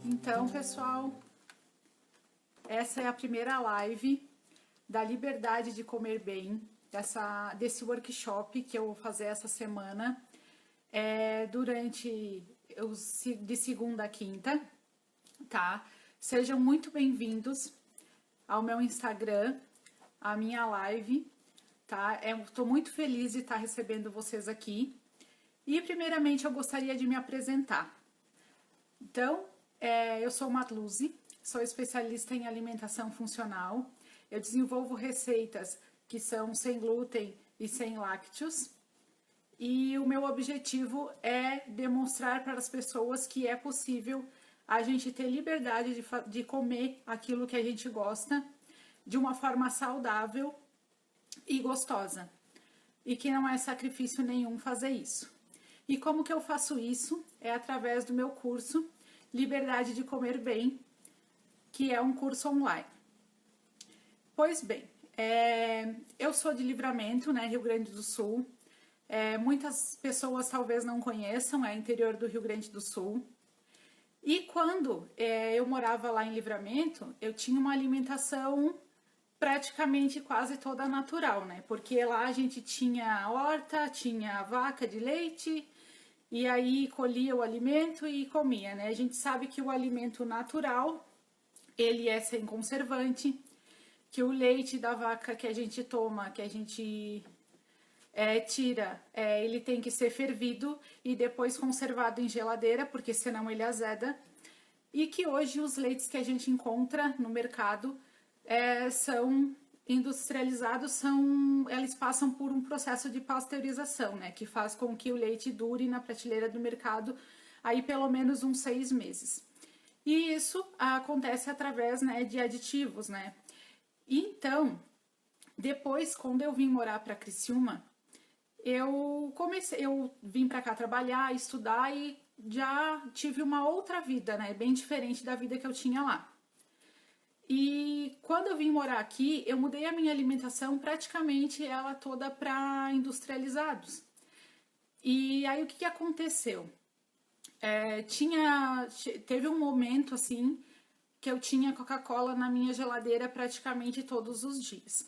Então, pessoal, essa é a primeira live da Liberdade de Comer Bem, desse workshop que eu vou fazer essa semana, de segunda a quinta, tá? Sejam muito bem-vindos ao meu Instagram, à minha live, tá? Estou muito feliz de estar recebendo vocês aqui. E, primeiramente, eu gostaria de me apresentar. Então, eu sou Marluze, sou especialista em alimentação funcional. Eu desenvolvo receitas que são sem glúten e sem lácteos. E o meu objetivo é demonstrar para as pessoas que é possível a gente ter liberdade de comer aquilo que a gente gosta de uma forma saudável e gostosa. E que não é sacrifício nenhum fazer isso. E como que eu faço isso? É através do meu curso Liberdade de Comer Bem, que é um curso online. Pois bem, eu sou de Livramento, né, Rio Grande do Sul. Muitas pessoas talvez não conheçam, é interior do Rio Grande do Sul. E quando eu morava lá em Livramento, eu tinha uma alimentação praticamente quase toda natural, né? Porque lá a gente tinha horta, tinha vaca de leite, e aí colhia o alimento e comia, né? A gente sabe que o alimento natural, ele é sem conservante, que o leite da vaca que a gente toma, que a gente tira, ele tem que ser fervido e depois conservado em geladeira, porque senão ele azeda. E que hoje os leites que a gente encontra no mercado são industrializados, eles passam por um processo de pasteurização, né, que faz com que o leite dure na prateleira do mercado aí pelo menos uns 6 meses. E isso acontece através, né, de aditivos, né. Então, depois, quando eu vim morar para Criciúma, eu vim para cá trabalhar, estudar e já tive uma outra vida, né, bem diferente da vida que eu tinha lá. E quando eu vim morar aqui, eu mudei a minha alimentação, praticamente ela toda para industrializados. E aí o que aconteceu? Teve um momento assim que eu tinha Coca-Cola na minha geladeira praticamente todos os dias.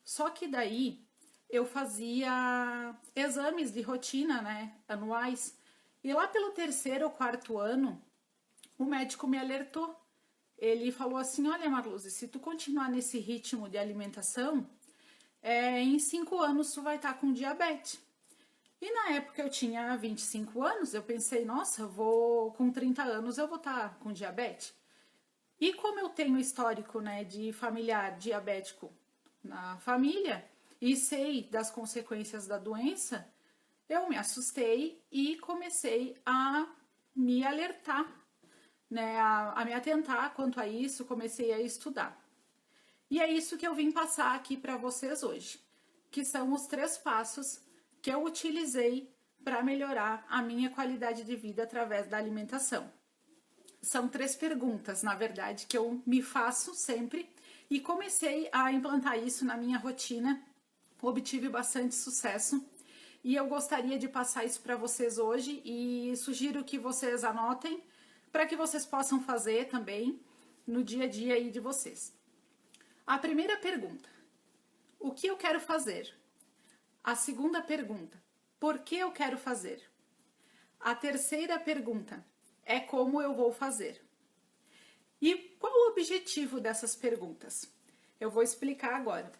Só que daí eu fazia exames de rotina, né, anuais. E lá pelo 3º ou 4º ano, o médico me alertou. Ele falou assim, olha Marluze, se tu continuar nesse ritmo de alimentação, em 5 anos tu vai estar com diabetes. E na época eu tinha 25 anos, eu pensei, nossa, com 30 anos eu vou estar com diabetes. E como eu tenho histórico, né, de familiar diabético na família e sei das consequências da doença, eu me assustei e comecei a me alertar, né, a me atentar quanto a isso, comecei a estudar. E é isso que eu vim passar aqui para vocês hoje, que são os 3 passos que eu utilizei para melhorar a minha qualidade de vida através da alimentação. São 3 perguntas, na verdade, que eu me faço sempre e comecei a implantar isso na minha rotina, obtive bastante sucesso e eu gostaria de passar isso para vocês hoje e sugiro que vocês anotem para que vocês possam fazer também no dia a dia aí de vocês. A primeira pergunta, o que eu quero fazer? A segunda pergunta, por que eu quero fazer? A terceira pergunta, é como eu vou fazer? E qual o objetivo dessas perguntas? Eu vou explicar agora.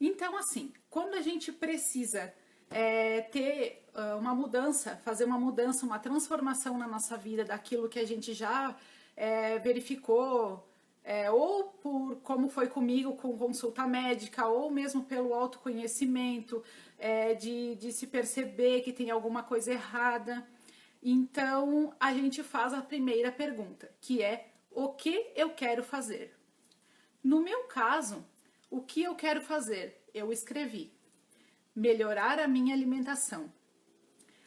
Então, assim, quando a gente precisa ter uma mudança, fazer uma mudança, uma transformação na nossa vida daquilo que a gente já verificou, ou por como foi comigo com consulta médica, ou mesmo pelo autoconhecimento, de se perceber que tem alguma coisa errada. Então, a gente faz a primeira pergunta, que é o que eu quero fazer? No meu caso, o que eu quero fazer? Eu escrevi. Melhorar a minha alimentação.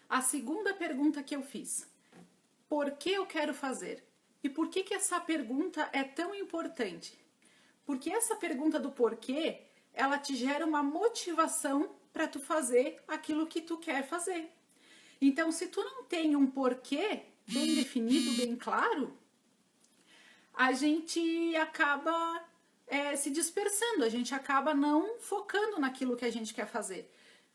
A segunda pergunta que eu fiz, por que eu quero fazer? E por que essa pergunta é tão importante? Porque essa pergunta do porquê, ela te gera uma motivação para tu fazer aquilo que tu quer fazer. Então, se tu não tem um porquê bem definido, bem claro, a gente acaba se dispersando, a gente acaba não focando naquilo que a gente quer fazer.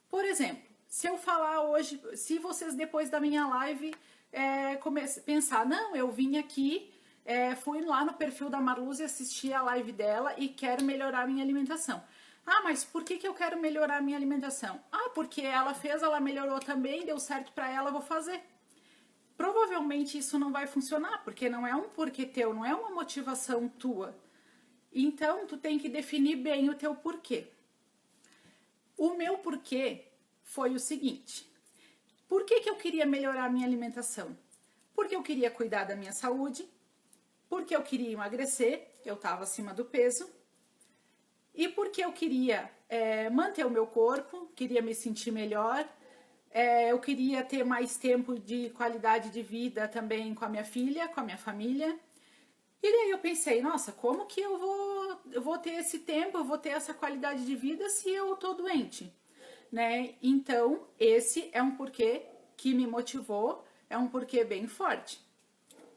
Por exemplo, se eu falar hoje, se vocês depois da minha live pensar, não, eu vim aqui, fui lá no perfil da Marluz e assisti a live dela e quero melhorar a minha alimentação. Ah, mas por que eu quero melhorar a minha alimentação? Ah, porque ela fez, ela melhorou também, deu certo para ela, vou fazer. Provavelmente isso não vai funcionar, porque não é um porquê teu, não é uma motivação tua. Então, tu tem que definir bem o teu porquê. O meu porquê foi o seguinte. Por que eu queria melhorar a minha alimentação? Porque eu queria cuidar da minha saúde, porque eu queria emagrecer, eu estava acima do peso, e porque eu queria manter o meu corpo, queria me sentir melhor, eu queria ter mais tempo de qualidade de vida também com a minha filha, com a minha família. E daí eu pensei, nossa, como que eu vou ter esse tempo, eu vou ter essa qualidade de vida se eu tô doente, né? Então, esse é um porquê que me motivou, é um porquê bem forte.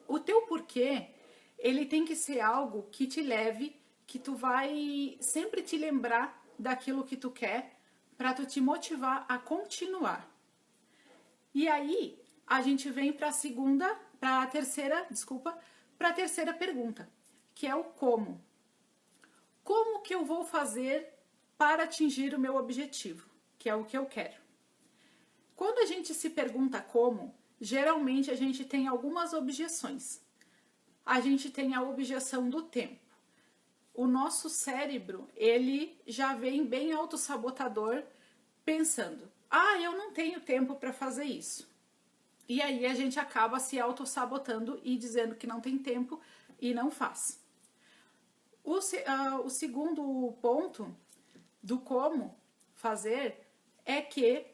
O teu porquê, ele tem que ser algo que te leve, que tu vai sempre te lembrar daquilo que tu quer, para tu te motivar a continuar. E aí, a gente vem para a terceira pergunta, que é o como. Como que eu vou fazer para atingir o meu objetivo, que é o que eu quero? Quando a gente se pergunta como, geralmente a gente tem algumas objeções. A gente tem a objeção do tempo. O nosso cérebro, ele já vem bem autossabotador, pensando, eu não tenho tempo para fazer isso. E aí a gente acaba se autossabotando e dizendo que não tem tempo e não faz. O segundo ponto do como fazer é que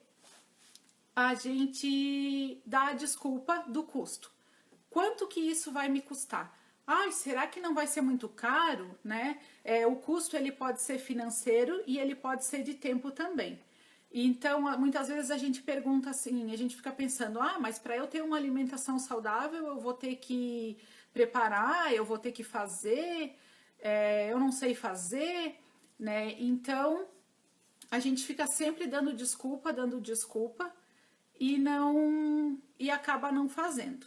a gente dá a desculpa do custo. Quanto que isso vai me custar? Será que não vai ser muito caro, né? O custo ele pode ser financeiro e ele pode ser de tempo também. Então, muitas vezes a gente pergunta assim, a gente fica pensando, mas para eu ter uma alimentação saudável, eu vou ter que preparar, eu vou ter que fazer, eu não sei fazer, né? Então, a gente fica sempre dando desculpa e acaba não fazendo.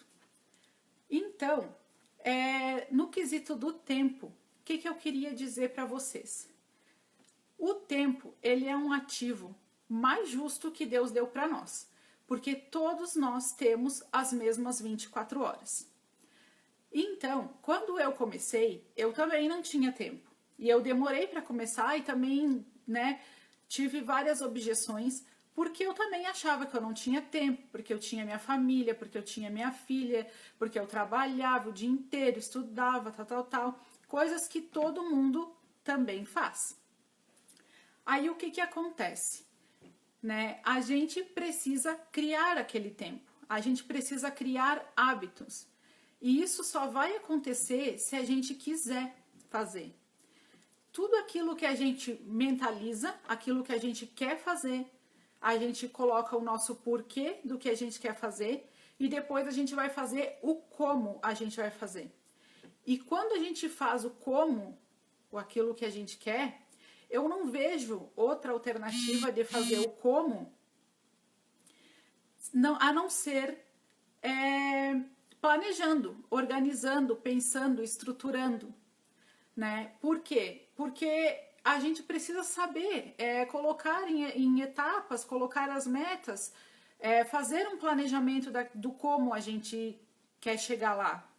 Então, no quesito do tempo, o que eu queria dizer para vocês? O tempo, ele é um ativo mais justo que Deus deu para nós, porque todos nós temos as mesmas 24 horas. Então, quando eu comecei, eu também não tinha tempo. E eu demorei para começar e também, né, tive várias objeções, porque eu também achava que eu não tinha tempo, porque eu tinha minha família, porque eu tinha minha filha, porque eu trabalhava o dia inteiro, estudava, tal, coisas que todo mundo também faz. Aí o que acontece? Né? A gente precisa criar aquele tempo, a gente precisa criar hábitos. E isso só vai acontecer se a gente quiser fazer. Tudo aquilo que a gente mentaliza, aquilo que a gente quer fazer, a gente coloca o nosso porquê do que a gente quer fazer e depois a gente vai fazer o como a gente vai fazer. E quando a gente faz o como, ou aquilo que a gente quer, eu não vejo outra alternativa de fazer o como a não ser planejando, organizando, pensando, estruturando, né? Por quê? Porque a gente precisa saber colocar em etapas, colocar as metas, fazer um planejamento do como a gente quer chegar lá.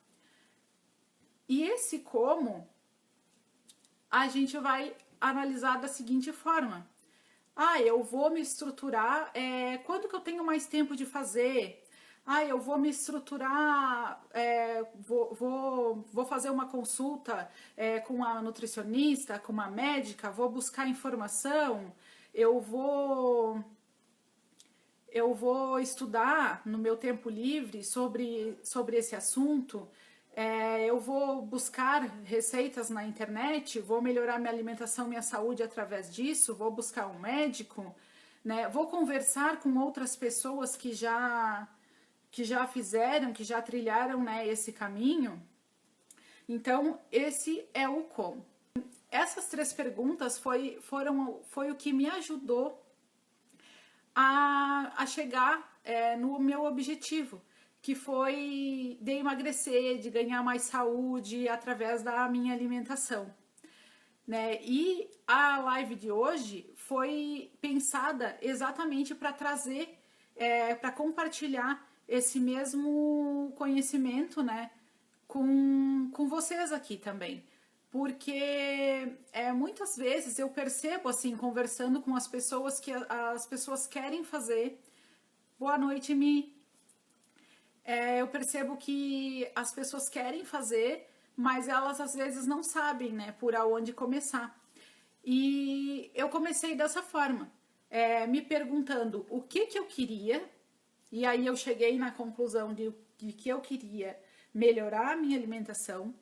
E esse como a gente vai analisar da seguinte forma. Eu vou me estruturar, quando que eu tenho mais tempo de fazer? Eu vou me estruturar, vou fazer uma consulta com uma nutricionista, com uma médica, vou buscar informação, eu vou estudar no meu tempo livre sobre esse assunto, eu vou buscar receitas na internet, vou melhorar minha alimentação, minha saúde através disso, vou buscar um médico, né? Vou conversar com outras pessoas que já fizeram, que já trilharam, né, esse caminho. Então, esse é o como. Essas 3 perguntas foi o que me ajudou a chegar no meu objetivo, que foi de emagrecer, de ganhar mais saúde através da minha alimentação, né? E a live de hoje foi pensada exatamente para trazer, para compartilhar esse mesmo conhecimento, né, com vocês aqui também. Porque muitas vezes eu percebo, assim, conversando com as pessoas, que as pessoas querem fazer. Boa noite, Mi. Eu percebo que as pessoas querem fazer, mas elas às vezes não sabem, né, por aonde começar. E eu comecei dessa forma, me perguntando o que eu queria, e aí eu cheguei na conclusão de que eu queria melhorar a minha alimentação.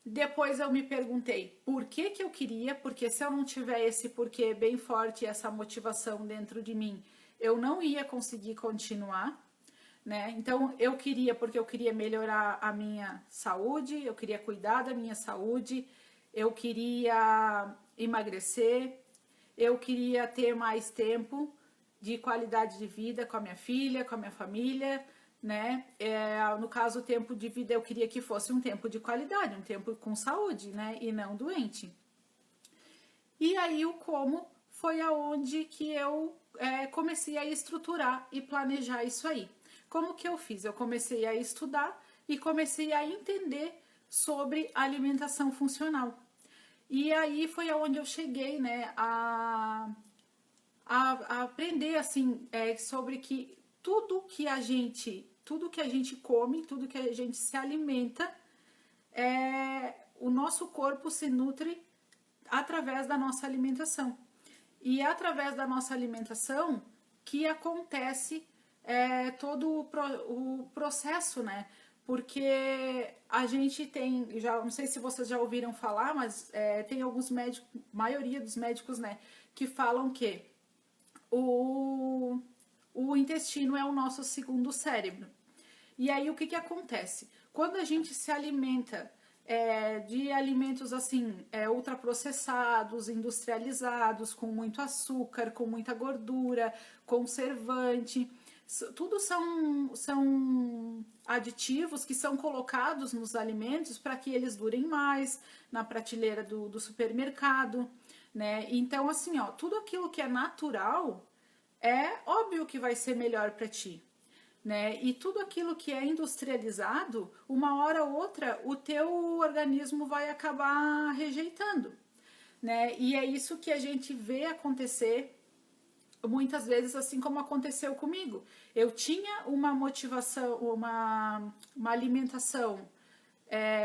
Depois eu me perguntei por que eu queria, porque se eu não tiver esse porquê bem forte, essa motivação dentro de mim, eu não ia conseguir continuar, né? Então eu queria porque eu queria melhorar a minha saúde, eu queria cuidar da minha saúde, eu queria emagrecer, eu queria ter mais tempo de qualidade de vida com a minha filha, com a minha família, né? No caso, o tempo de vida eu queria que fosse um tempo de qualidade, um tempo com saúde, né? E não doente. E aí o como foi aonde que eu comecei a estruturar e planejar isso aí. Como que eu fiz? Eu comecei a estudar e comecei a entender sobre alimentação funcional. E aí foi aonde eu cheguei, né, a aprender assim sobre que tudo que a gente come, tudo que a gente se alimenta, o nosso corpo se nutre através da nossa alimentação. E é através da nossa alimentação que acontece todo o processo, né? Porque a gente tem, já não sei se vocês já ouviram falar, mas tem alguns médicos, maioria dos médicos, né, que falam que o intestino é o nosso segundo cérebro. E aí o que acontece? Quando a gente se alimenta de alimentos assim, ultraprocessados, industrializados, com muito açúcar, com muita gordura, conservante, tudo são aditivos que são colocados nos alimentos para que eles durem mais na prateleira do supermercado, né? Então, assim, ó, tudo aquilo que é natural é óbvio que vai ser melhor para ti, né? E tudo aquilo que é industrializado, uma hora ou outra, o teu organismo vai acabar rejeitando, né? E é isso que a gente vê acontecer muitas vezes, assim como aconteceu comigo. Eu tinha uma motivação, uma alimentação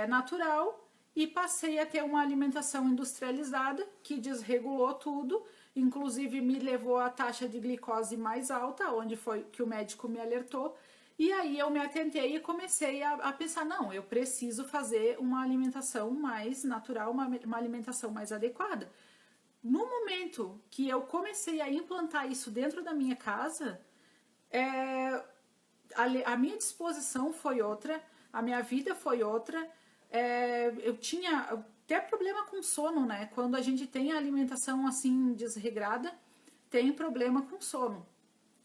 natural, e passei a ter uma alimentação industrializada que desregulou tudo, inclusive me levou à taxa de glicose mais alta, onde foi que o médico me alertou. E aí eu me atentei e comecei a pensar, não, eu preciso fazer uma alimentação mais natural, uma alimentação mais adequada. No momento que eu comecei a implantar isso dentro da minha casa, a minha disposição foi outra, a minha vida foi outra. Eu tinha até problema com sono, né? Quando a gente tem a alimentação assim desregrada, tem problema com sono.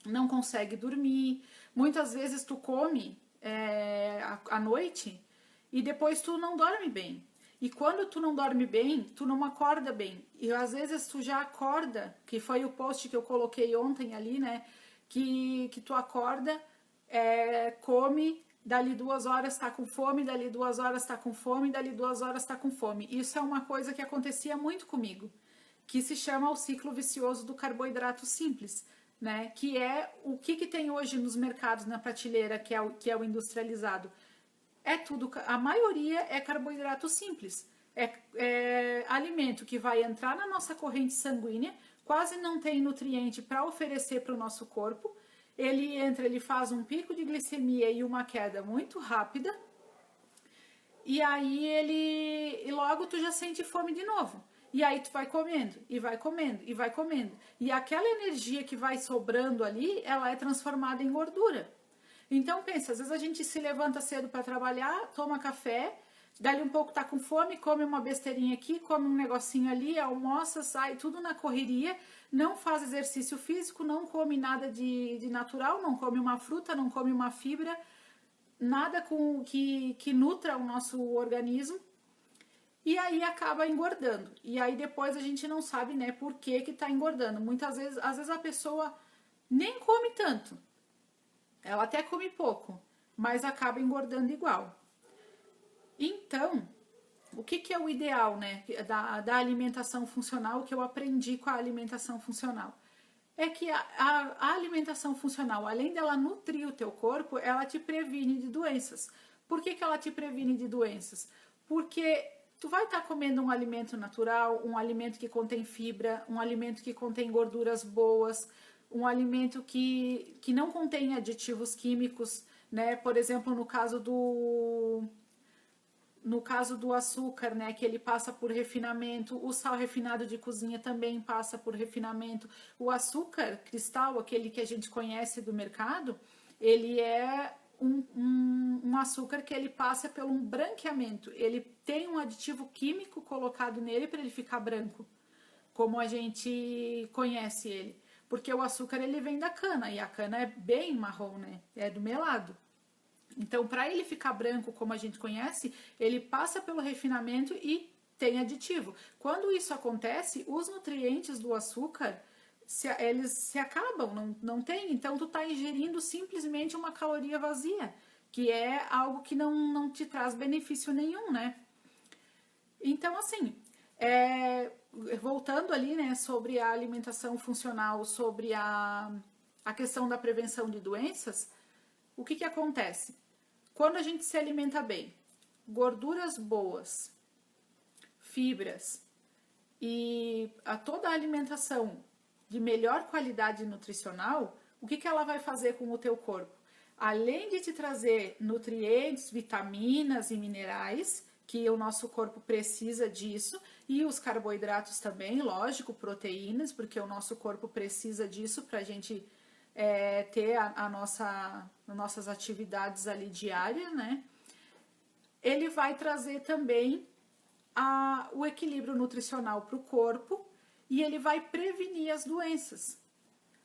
Não consegue dormir. Muitas vezes tu come à noite e depois tu não dorme bem. E quando tu não dorme bem, tu não acorda bem. E às vezes tu já acorda, que foi o post que eu coloquei ontem ali, né? Que tu acorda, come, dali 2 horas tá com fome, dali 2 horas tá com fome, dali 2 horas tá com fome. Isso é uma coisa que acontecia muito comigo, que se chama o ciclo vicioso do carboidrato simples, né? Que é o que tem hoje nos mercados, na prateleira, que é o industrializado. É tudo, a maioria é carboidrato simples. É alimento que vai entrar na nossa corrente sanguínea, quase não tem nutriente para oferecer para o nosso corpo. Ele entra, ele faz um pico de glicemia e uma queda muito rápida. E aí e logo tu já sente fome de novo. E aí tu vai comendo, e vai comendo, e vai comendo. E aquela energia que vai sobrando ali, ela é transformada em gordura. Então pensa, às vezes a gente se levanta cedo para trabalhar, toma café, Dali um pouco tá com fome, come uma besteirinha aqui, come um negocinho ali, almoça, sai tudo na correria, não faz exercício físico, não come nada de natural, não come uma fruta, não come uma fibra, nada que nutra o nosso organismo, e aí acaba engordando. E aí depois a gente não sabe, né, por que tá engordando. Muitas vezes, às vezes a pessoa nem come tanto, ela até come pouco, mas acaba engordando igual. Então, o que é o ideal, né, da alimentação funcional, que eu aprendi com a alimentação funcional? É que a alimentação funcional, além dela nutrir o teu corpo, ela te previne de doenças. Por que ela te previne de doenças? Porque tu vai estar comendo um alimento natural, um alimento que contém fibra, um alimento que contém gorduras boas, um alimento que não contém aditivos químicos, né? Por exemplo, no caso do açúcar, né, que ele passa por refinamento, o sal refinado de cozinha também passa por refinamento. O açúcar cristal, aquele que a gente conhece do mercado, ele é um açúcar que ele passa por um branqueamento. Ele tem um aditivo químico colocado nele para ele ficar branco, como a gente conhece ele. Porque o açúcar ele vem da cana, e a cana é bem marrom, né? É do melado. Então, para ele ficar branco como a gente conhece, ele passa pelo refinamento e tem aditivo. Quando isso acontece, os nutrientes do açúcar, eles se acabam, não tem. Então, tu tá ingerindo simplesmente uma caloria vazia, que é algo que não te traz benefício nenhum, né? Então, assim, voltando ali, né, sobre a alimentação funcional, sobre a questão da prevenção de doenças, o que acontece? Quando a gente se alimenta bem, gorduras boas, fibras e toda a alimentação de melhor qualidade nutricional, o que ela vai fazer com o teu corpo? Além de te trazer nutrientes, vitaminas e minerais, que o nosso corpo precisa disso, e os carboidratos também, lógico, proteínas, porque o nosso corpo precisa disso para a gente ter nossas atividades ali diárias, né? Ele vai trazer também o equilíbrio nutricional para o corpo e ele vai prevenir as doenças.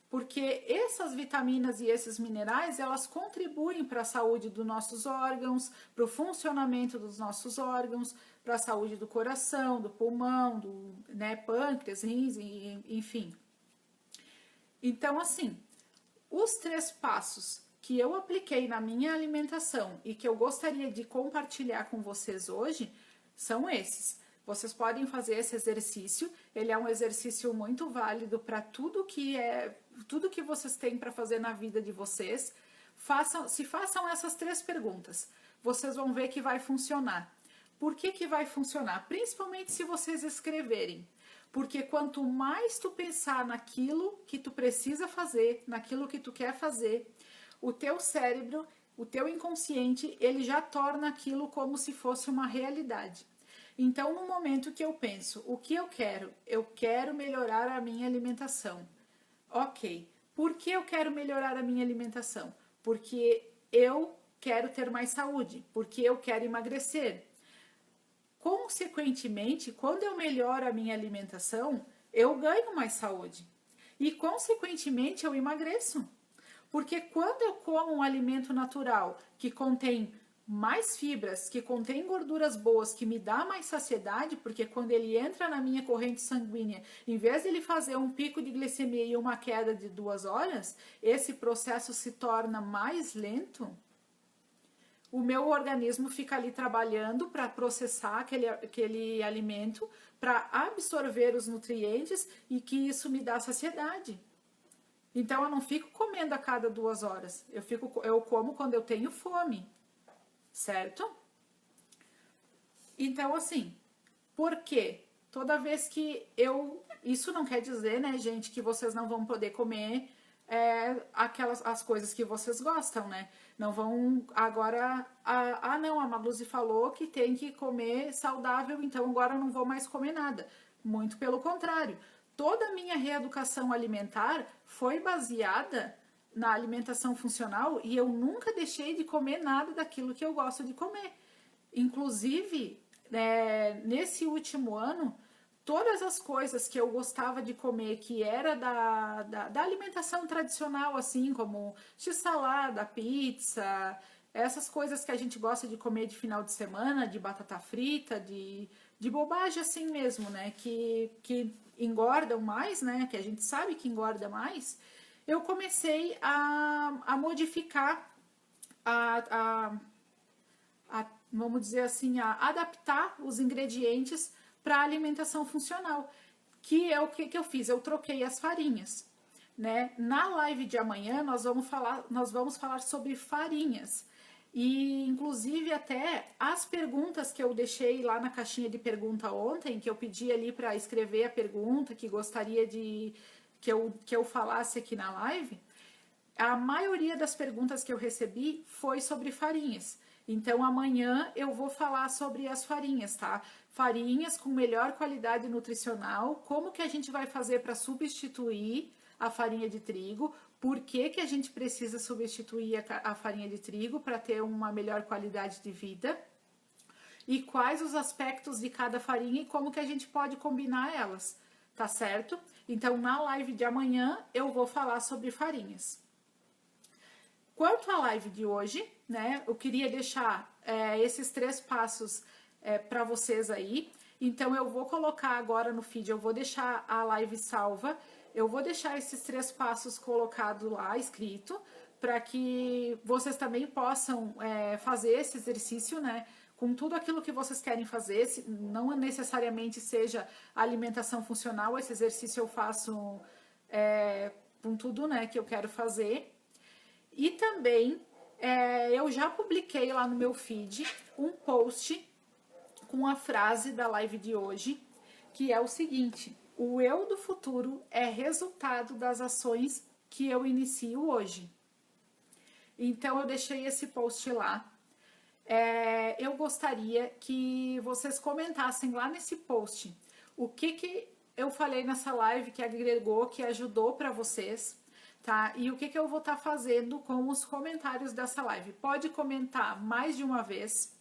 Porque essas vitaminas e esses minerais, elas contribuem para a saúde dos nossos órgãos, para o funcionamento dos nossos órgãos, para a saúde do coração, do pulmão, do pâncreas, rins, enfim. Então, assim, os 3 passos que eu apliquei na minha alimentação e que eu gostaria de compartilhar com vocês hoje são esses. Vocês podem fazer esse exercício, ele é um exercício muito válido para tudo que vocês têm para fazer na vida de vocês. Façam essas 3 perguntas, vocês vão ver que vai funcionar. Por que vai funcionar? Principalmente se vocês escreverem. Porque quanto mais tu pensar naquilo que tu precisa fazer, naquilo que tu quer fazer, o teu cérebro, o teu inconsciente, ele já torna aquilo como se fosse uma realidade. Então, no momento que eu penso, o que eu quero? Eu quero melhorar a minha alimentação. Ok. Por que eu quero melhorar a minha alimentação? Porque eu quero ter mais saúde, porque eu quero emagrecer. Consequentemente, quando eu melhoro a minha alimentação, eu ganho mais saúde. E, consequentemente, eu emagreço. Porque quando eu como um alimento natural que contém mais fibras, que contém gorduras boas, que me dá mais saciedade, porque quando ele entra na minha corrente sanguínea, em vez de ele fazer um pico de glicemia e uma queda de 2 horas, esse processo se torna mais lento. O meu organismo fica ali trabalhando para processar aquele alimento, para absorver os nutrientes e que isso me dá saciedade. Então eu não fico comendo a cada 2 horas, eu como quando eu tenho fome, certo? Então assim, por quê? Toda vez que isso não quer dizer, né, gente, que vocês não vão poder comer as coisas que vocês gostam, né? Não vão agora, não, a Magluzi falou que tem que comer saudável, então agora eu não vou mais comer nada. Muito pelo contrário, toda a minha reeducação alimentar foi baseada na alimentação funcional e eu nunca deixei de comer nada daquilo que eu gosto de comer. Inclusive, nesse último ano, todas as coisas que eu gostava de comer, que era da alimentação tradicional, assim, como x-salada, pizza, essas coisas que a gente gosta de comer de final de semana, de batata frita, de bobagem assim mesmo, né? Que engordam mais, né? Que a gente sabe que engorda mais. Eu comecei a modificar, vamos dizer assim, a adaptar os ingredientes para a alimentação funcional. Que é o que eu fiz? Eu troquei as farinhas. Né? Na live de amanhã nós vamos falar sobre farinhas. E inclusive até as perguntas que eu deixei lá na caixinha de pergunta ontem, que eu pedi ali para escrever a pergunta que gostaria de que eu falasse aqui na live, a maioria das perguntas que eu recebi foi sobre farinhas. Então amanhã eu vou falar sobre as farinhas, tá? Farinhas com melhor qualidade nutricional, como que a gente vai fazer para substituir a farinha de trigo, por que a gente precisa substituir a farinha de trigo para ter uma melhor qualidade de vida e quais os aspectos de cada farinha e como que a gente pode combinar elas, tá certo? Então na live de amanhã eu vou falar sobre farinhas. Quanto à live de hoje, né, eu queria deixar esses 3 passos para vocês aí. Então eu vou colocar agora no feed, eu vou deixar a live salva, eu vou deixar esses 3 passos colocados lá, escrito, para que vocês também possam fazer esse exercício, né, com tudo aquilo que vocês querem fazer, não necessariamente seja alimentação funcional, esse exercício eu faço com tudo, né, que eu quero fazer. E também eu já publiquei lá no meu feed um post com a frase da live de hoje, que é o seguinte: o eu do futuro é resultado das ações que eu inicio hoje. Então eu deixei esse post lá. Eu gostaria que vocês comentassem lá nesse post o que eu falei nessa live que agregou, que ajudou para vocês. Tá? E o que eu vou estar fazendo com os comentários dessa live? Pode comentar mais de uma vez.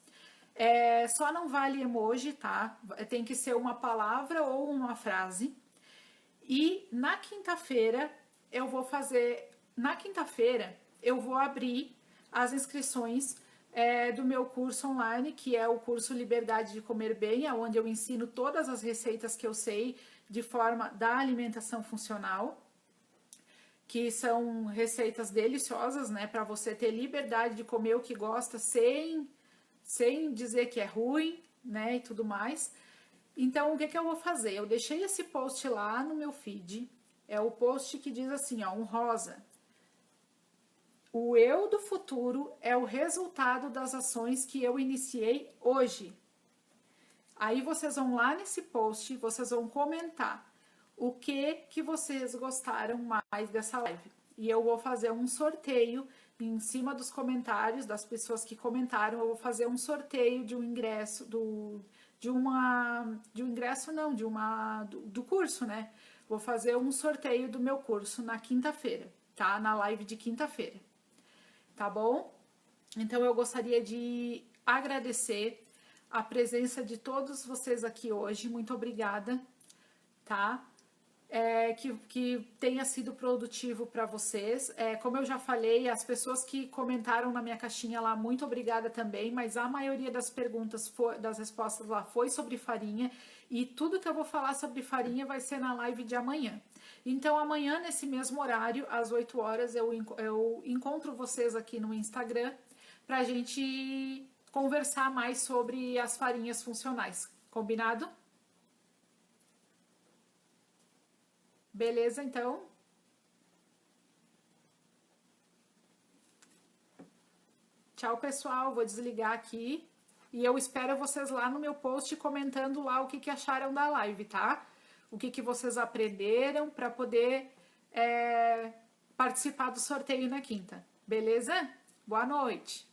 Só não vale emoji, tá? Tem que ser uma palavra ou uma frase. E na quinta-feira eu vou fazer. Na quinta-feira eu vou abrir as inscrições do meu curso online, que é o curso Liberdade de Comer Bem, onde eu ensino todas as receitas que eu sei de forma da alimentação funcional, que são receitas deliciosas, né, para você ter liberdade de comer o que gosta sem dizer que é ruim, né, e tudo mais. Então, o que eu vou fazer? Eu deixei esse post lá no meu feed, é o post que diz assim, ó, um rosa. O eu do futuro é o resultado das ações que eu iniciei hoje. Aí vocês vão lá nesse post, vocês vão comentar o que vocês gostaram mais dessa live. E eu vou fazer um sorteio em cima dos comentários das pessoas que comentaram. Eu vou fazer um sorteio de um ingresso do curso, né? Vou fazer um sorteio do meu curso na quinta-feira, tá? Na live de quinta-feira, tá bom? Então eu gostaria de agradecer a presença de todos vocês aqui hoje. Muito obrigada, tá? Que tenha sido produtivo para vocês. Como eu já falei, as pessoas que comentaram na minha caixinha lá, muito obrigada também, mas a maioria das perguntas, das respostas lá foi sobre farinha, e tudo que eu vou falar sobre farinha vai ser na live de amanhã. Então amanhã, nesse mesmo horário, às 8 horas, eu encontro vocês aqui no Instagram pra gente conversar mais sobre as farinhas funcionais. Combinado? Beleza, então? Tchau, pessoal. Vou desligar aqui. E eu espero vocês lá no meu post comentando lá o que acharam da live, tá? O que vocês aprenderam para poder participar do sorteio na quinta. Beleza? Boa noite.